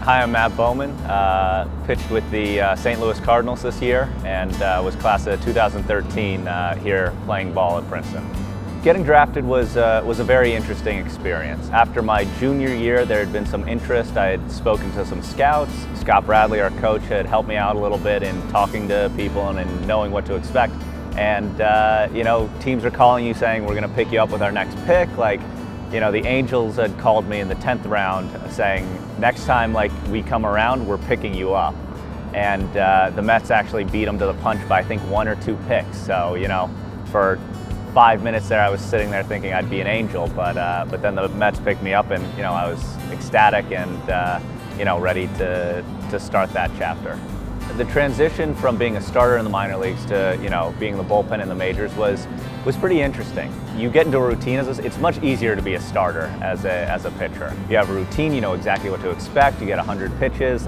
Hi, I'm Matt Bowman. Pitched with the St. Louis Cardinals this year and was class of 2013 here playing ball at Princeton. Getting drafted was a very interesting experience. After my junior year, there had been some interest. I had spoken to some scouts. Scott Bradley, our coach, had helped me out a little bit in talking to people and knowing what to expect. And teams are calling you saying, we're going to pick you up with our next pick. The Angels had called me in the 10th round saying, next time we come around, we're picking you up. And the Mets actually beat them to the punch by I think 1 or 2 picks. So, for 5 minutes there, I was sitting there thinking I'd be an Angel, but then the Mets picked me up and, I was ecstatic and, ready to start that chapter. The transition from being a starter in the minor leagues to, being the bullpen in the majors was pretty interesting. You get into a routine it's much easier to be a starter as a pitcher. You have a routine, you know exactly what to expect. You get 100 pitches,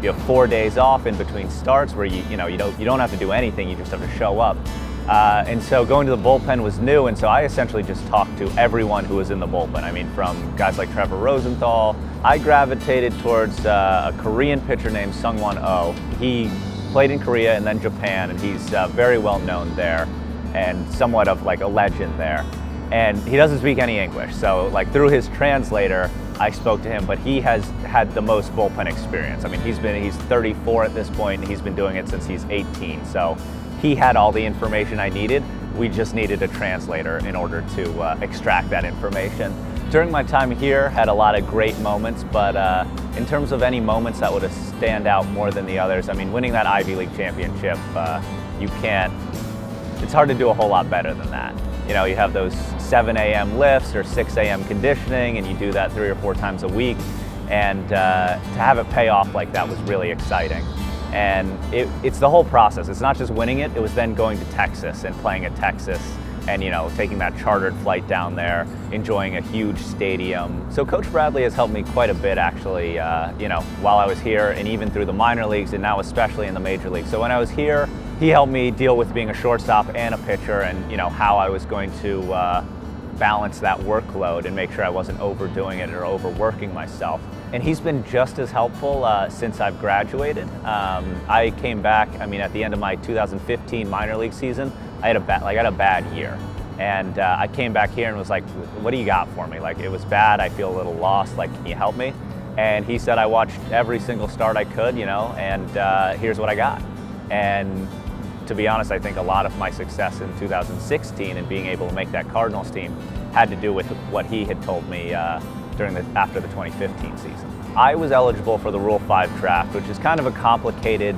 you have 4 days off in between starts where you don't have to do anything, you just have to show up. And so going to the bullpen was new, and so I essentially just talked to everyone who was in the bullpen. I mean, from guys like Trevor Rosenthal. I gravitated towards a Korean pitcher named Sungwon Oh. He played in Korea and then Japan, and he's very well known there and somewhat of a legend there. And he doesn't speak any English, so through his translator, I spoke to him, but he has had the most bullpen experience. I mean, he's 34 at this point, and he's been doing it since he's 18, so he had all the information I needed. We just needed a translator in order to extract that information. During my time here, had a lot of great moments, but in terms of any moments that would stand out more than the others, I mean, winning that Ivy League championship, it's hard to do a whole lot better than that. You have those 7 a.m. lifts or 6 a.m. conditioning, and you do that 3 or 4 times a week, and to have it pay off like that was really exciting. And it's the whole process. It's not just winning it, it was then going to Texas and playing at Texas and taking that chartered flight down there, enjoying a huge stadium. So Coach Bradley has helped me quite a bit actually, while I was here and even through the minor leagues and now especially in the major leagues. So when I was here, he helped me deal with being a shortstop and a pitcher and how I was going to balance that workload and make sure I wasn't overdoing it or overworking myself. And he's been just as helpful since I've graduated. I came back, at the end of my 2015 minor league season, I had a bad year. And I came back here and was like, what do you got for me? It was bad, I feel a little lost, can you help me? And he said I watched every single start I could, and here's what I got. And to be honest, I think a lot of my success in 2016 and being able to make that Cardinals team had to do with what he had told me after the 2015 season. I was eligible for the Rule 5 draft, which is kind of a complicated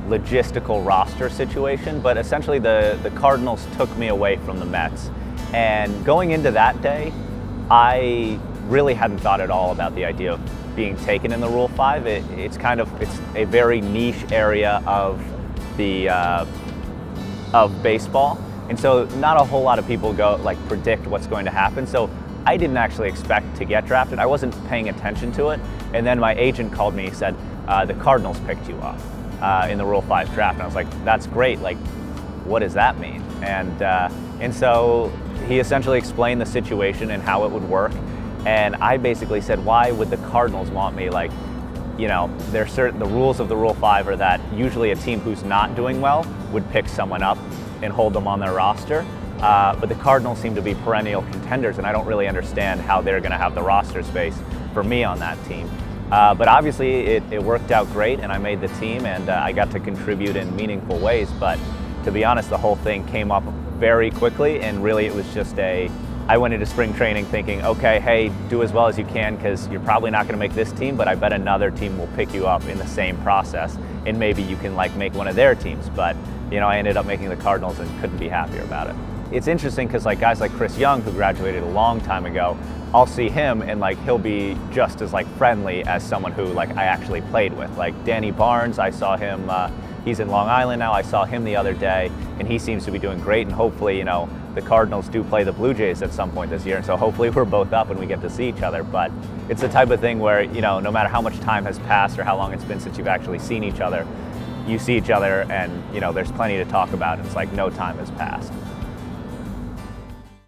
logistical roster situation, but essentially the Cardinals took me away from the Mets. And going into that day, I really hadn't thought at all about the idea of being taken in the Rule 5. It's a very niche area of baseball, and so not a whole lot of people predict what's going to happen. So I didn't actually expect to get drafted. I wasn't paying attention to it, and then my agent called me and said, the Cardinals picked you up in the Rule 5 draft, and I was like, that's great, what does that mean? And so he essentially explained the situation and how it would work, and I basically said, why would the Cardinals want me? The rules of the Rule 5 are that usually a team who's not doing well would pick someone up and hold them on their roster. But the Cardinals seem to be perennial contenders, and I don't really understand how they're going to have the roster space for me on that team. But obviously it worked out great, and I made the team, and I got to contribute in meaningful ways. But to be honest, the whole thing came up very quickly, and really it was just I went into spring training thinking, okay, hey, do as well as you can because you're probably not going to make this team, but I bet another team will pick you up in the same process, and maybe you can make one of their teams. But I ended up making the Cardinals and couldn't be happier about it. It's interesting because guys like Chris Young, who graduated a long time ago, I'll see him and he'll be just as friendly as someone who I actually played with. Danny Barnes, I saw him, he's in Long Island now, I saw him the other day, and he seems to be doing great, and hopefully, the Cardinals do play the Blue Jays at some point this year, and so hopefully we're both up and we get to see each other. But it's the type of thing where, no matter how much time has passed or how long it's been since you've actually seen each other, you see each other and, there's plenty to talk about. It's no time has passed.